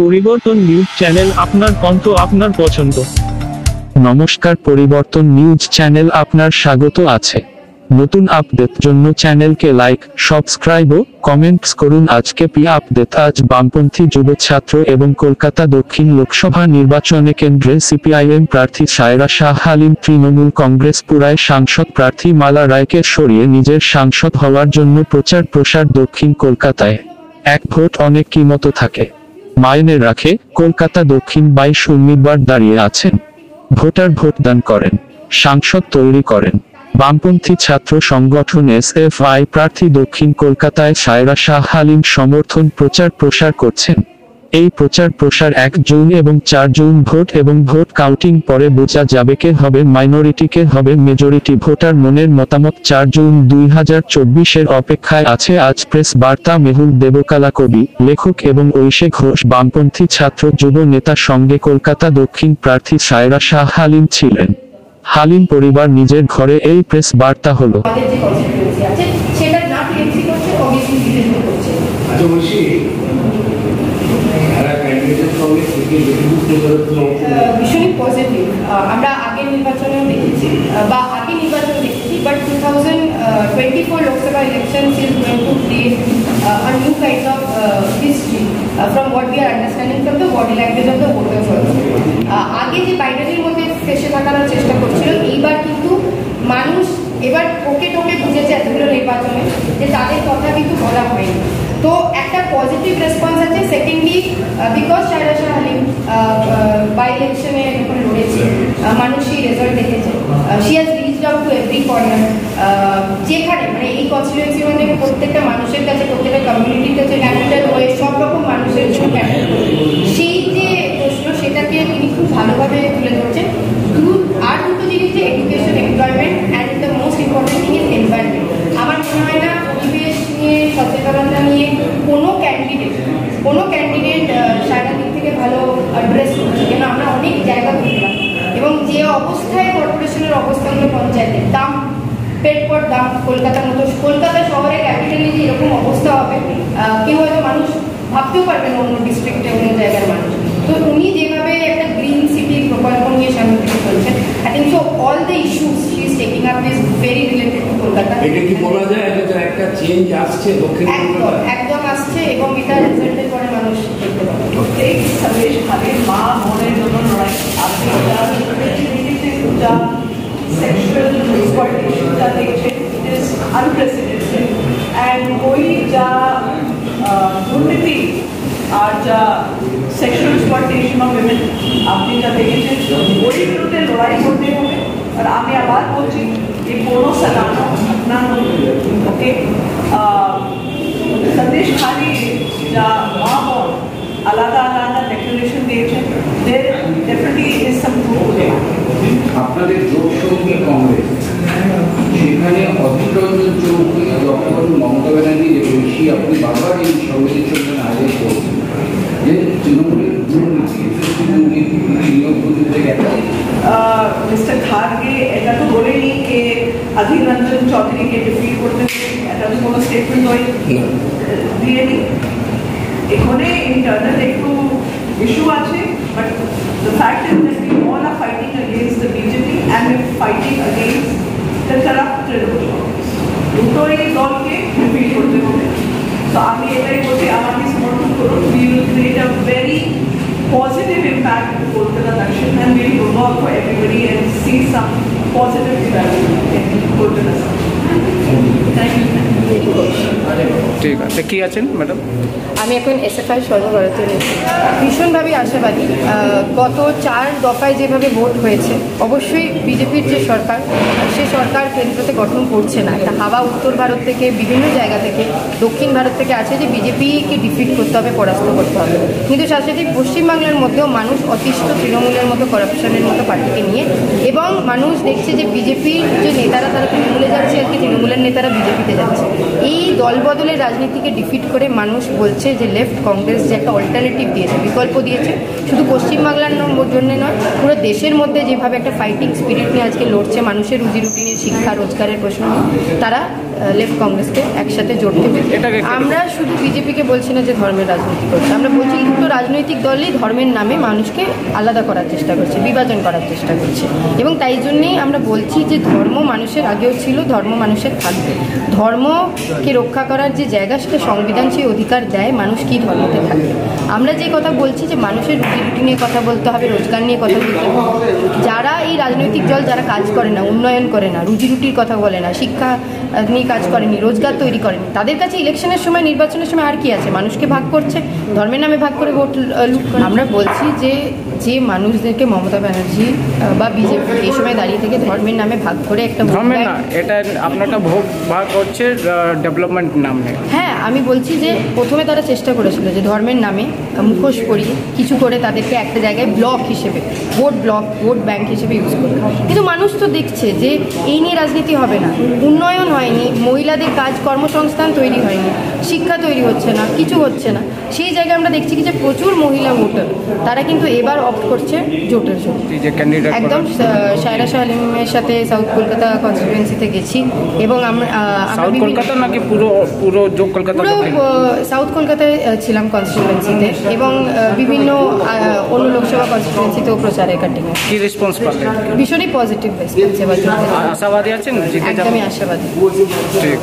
পরিবর্তন news channel, আপনার কণ্ঠ, আপনার পছন্দ। নমস্কার, পরিবর্তন নিউজ চ্যানেল আপনার স্বাগত আছে। নতুন আপডেট জন্য চ্যানেলকে লাইক, সাবস্ক্রাইব ও কমেন্টস করুন। আজকে আপডেট। আজ বামপন্থী যুব ছাত্র এবং কলকাতা দক্ষিণ লোকসভা নির্বাচনে কেন্দ্রে সিপিআইএম প্রার্থী সায়রা শাহ হালিম তৃণমূল কংগ্রেস পুরায় সাংসদ প্রার্থী মালা রায়কে সরিয়ে নিজের সাংসদ হওয়ার জন্য প্রচার প্রসার দক্ষিণ কলকাতায়। এক ভোট অনেক কিমত থাকে, মাইনে রাখে। কলকাতা দক্ষিণ 22 উম্মিদবার দাঁড়িয়ে আছেন। ভোটার ভোটদান করেন, সাংসদ তৈরি করেন। বামপন্থী ছাত্র সংগঠন এসএফআই প্রার্থী দক্ষিণ কলকাতায় সায়রা শাহ হালিম সমর্থন প্রচার প্রসার করছেন। এই প্রচার প্রসার 1 জুন এবং 4 জুন ভোট এবং ভোট কাউন্টিং পরে বোঝা যাবে কে হবে মাইনরিটি, কে হবে মেজরিটি। ভোটার মনের মতামত 4 জুন 2024 অপেক্ষায় আছে। আজ প্রেস বার্তা। মেহুল দেবকালা কবি, লেখক এবং ঐশে ঘোষ বামপন্থী ছাত্র যুব নেতা সঙ্গে কলকাতা দক্ষিণ প্রার্থী সায়রা শাহ হালিম ছিলেন। হালিম পরিবার নিজের ঘরে এই প্রেস বার্তা হলো। ভীষণই পজিটিভ। আমরা আগের নির্বাচনেও দেখেছি বা আগে নির্বাচন দেখেছি, but 2024 Lok Sabha elections is going to create a new kind of history from what we are understanding from the body language of the voters also. আগে যে বাইনারির মধ্যে ফেসে থাকানোর চেষ্টা করছিল, এইবার কিন্তু মানুষ এবার ওকে টোকে বুঝেছে এতগুলো নির্বাচনে যে তাদের কথা কিন্তু বলা হয়নি। তো একটা পজিটিভ রেসপন্স আছে। Secondly, because Saira Shah Halim by ইলেকশনে যখন লড়েছে, মানুষ সেই রেজাল্ট দেখেছে। She has reached out to every corner. যেখানে মানে এই কনস্টিটুয়েন্সি মানে প্রত্যেকটা মানুষের কাছে, প্রত্যেকটা কমিউনিটির কাছে ক্যাপিটাল হয়ে সব রকম মানুষের জন্য ক্যাপিটাল, সেই যে প্রশ্ন সেটাকে তিনি খুব ভালোভাবে তুলে ধরছেন। আর দুটো জিনিস, যে education, employment and the most important thing is environment. আমার মনে হয় না পরিবেশ নিয়ে সচেতনতা নিয়ে কোনো ক্যান্ডিডেট সারা দিক থেকে ভালো অ্যাড্রেস করছে। কেন আমরা অনেক জায়গা ঘুরলাম এবং যে অবস্থায় কর্পোরেশনের অবস্থাগুলো, পঞ্চায়েতের দাম, পেট পর দাম, কলকাতার মতো কলকাতা শহরে ক্যাপিটালে যে এরকম অবস্থা হবে কেউ হয়তো মানুষ ভাবতেও পারবে না, অন্য ডিস্ট্রিক্টে অন্য জায়গার মানুষ। তো উনি যেভাবে একটা গ্রিন সিটির প্রকল্প নিয়ে সামনে থেকে চলছেন, I think so all the issues she is taking up is very related to Kolkata. এটা কি বলা যায় একটা চেঞ্জ আসছে দক্ষিণ কলকাতায়? একদম আসছে এবং এটা রেজাল্টের পরে মানুষ দেখতে পাবে। এই সন্দেশ খালির মা বোনের জন্য লড়াই, আপনি যা সেক্সুয়াল এক্সপ্লয়টেশনটা দেখছেন, ইট ইজ আনপ্রেসিডেন্টেড। অ্যান্ড ওই যা দুর্নীতি আর যা সেক্সুয়াল এক্সপ্লয়টেশন অফ উইমেন আপনি যা দেখেছেন, ওই বিরুদ্ধে লড়াই করতে হবে। আর আমি আবার বলছি, এই কোনো সালানো না ওকে সন্দেশ খালি যা মা বোন আলাদা আলাদা ডেক্লারেশন দিয়েছেন, দের ডেফিনেটলি ইজ সাম ট্রুথ। আপনাদের যোগসঙ্গী কংগ্রেস, সেখানে অধীর রঞ্জন চৌধুরী যখন মমতা ব্যানার্জি যে বেশি আপনি বারবার এই সংগঠনের জন্য আদেশ করছেন যে তৃণমূলের দুর্নীতি, মিস্টার খারগে এটা তো বলেনি যে অধীর রঞ্জন চৌধুরীকে ডিফিট করতে, এটা তো কোনো স্টেটমেন্ট দিয়েনি। এখানে ইন্টারনাল একটু ইস্যু আছে, but the fact is that we all are fighting against the BJP and we're fighting against the corrupt Trinamool Congress. দুটোই দলকে ডিফিট করতে হবে। তো আমি এটাই বলছি, আমাকে সমর্থন করুন। We will create a very positive impact in Kolkata election and we will work for everybody and see some positive development in Kolkata. Thank you. ঠিক আছে, কি আছেন ম্যাডাম? আমি এখন এসএফআই সর্বভারতীয় নেত্রী। ভীষণভাবে আশাবাদী। গত 4 দফায় যেভাবে ভোট হয়েছে, অবশ্যই বিজেপির যে সরকার, সে সরকার কেন্দ্রতে গঠন করছে না। এটা হাওয়া উত্তর ভারত থেকে, বিভিন্ন জায়গা থেকে, দক্ষিণ ভারত থেকে আছে যে বিজেপিকে ডিফিট করতে হবে, পরাস্ত করতে হবে। কিন্তু সাথে পশ্চিমবাংলার মধ্যেও মানুষ অতিষ্ঠ তৃণমূলের মতো করাপশনের মতো পার্টিকে নিয়ে, এবং মানুষ দেখছে যে বিজেপির যে নেতারা তারা তৃণমূলে যাচ্ছে, আর কি তৃণমূলের নেতারা বিজেপিতে যাচ্ছে। এই দলবদলের রাজনীতিকে ডিফিট করে মানুষ বলছে যে লেফট কংগ্রেস যে একটা অল্টারনেটিভ দিয়েছে, বিকল্প দিয়েছে, শুধু পশ্চিমবাংলার জন্য নয়, পুরো দেশের মধ্যে যেভাবে একটা ফাইটিং স্পিরিট নিয়ে আজকে লড়ছে, মানুষের রুজি রুটি নিয়ে, শিক্ষা রোজগারের প্রশ্ন নিয়ে, তারা লেফট কংগ্রেসকে একসাথে জোট দেবে। আমরা শুধু বিজেপিকে বলছি না যে ধর্মের রাজনীতি করছে, আমরা বলছি দুটো রাজনৈতিক দলই ধর্মের নামে মানুষকে আলাদা করার চেষ্টা করছে, বিভাজন করার চেষ্টা করছে, এবং তাই জন্যেই আমরা বলছি যে ধর্ম মানুষের আগেও ছিল, ধর্ম মানুষের থাকবে। ধর্মকে রক্ষা করার যে জায়গা, সেটা সংবিধান সেই অধিকার দেয়, মানুষ কী ধর্মতে থাকবে। আমরা যে কথা বলছি যে মানুষের রুজি রুটি নিয়ে কথা বলতে হবে, রোজগার নিয়ে কথা বলতে হবে। যারা এই রাজনৈতিক দল যারা কাজ করে না, উন্নয়ন করে না, রুজি রুটির কথা বলে না, শিক্ষা নিয়ে কাজ করেনি, রোজগার তৈরি করেনি, তাদের কাছে ইলেকশনের সময়, নির্বাচনের সময় আর কি আছে? মানুষকে ভাগ করছে, ধর্মের নামে ভাগ করে ভোট লুট করে। আমরা বলছি যে যে মানুষদেরকে মমতা ব্যানার্জি বা বিজেপি এই সময় দাঁড়িয়ে থেকে ধর্মের নামে ভাগ করে একটা ধর্মের না, এটা আপনারটা ভোট ভাগ হচ্ছে ডেভেলপমেন্ট নামে। হ্যাঁ, আমি বলছি যে প্রথমে তারা চেষ্টা করেছিল যে ধর্মের নামে মুখোশ পরিয়ে কিছু করে তাদেরকে একটা জায়গায় ব্লক হিসেবে, ভোট ব্যাংক হিসেবে ইউজ করবে। কিন্তু মানুষ তো দেখছে যে এই নিয়ে রাজনীতি হবে না, উন্নয়ন হয়নি, মহিলাদের কাজ কর্মসংস্থান তৈরি হয়নি, শিক্ষা তৈরি হচ্ছে না, কিছু হচ্ছে না। সেই জায়গায় আমরা দেখছি কি যে প্রচুর মহিলা ভোটার তারা কিন্তু এবার অপ্ট করছে জোটের জন্য। একদম সায়রা শালিমের সাথে সাউথ কলকাতা কনস্টিটুয়েন্সিতে গেছি, এবং সাউথ কলকাতা নাকি পুরো কলকাতা? পুরো সাউথ কলকাতায় ছিলাম কনস্টিটুয়েন্সিতে, এবং বিভিন্ন অন্য লোকসভা কনস্টিটুয়েন্সিতেও প্রচারের কাটিংয়ে। কি রেসপন্স পাচ্ছেন? ভীষণই পজিটিভ রেসপন্স এবার। আশাবাদী আছেন? একদমই আশাবাদী। ঠিক।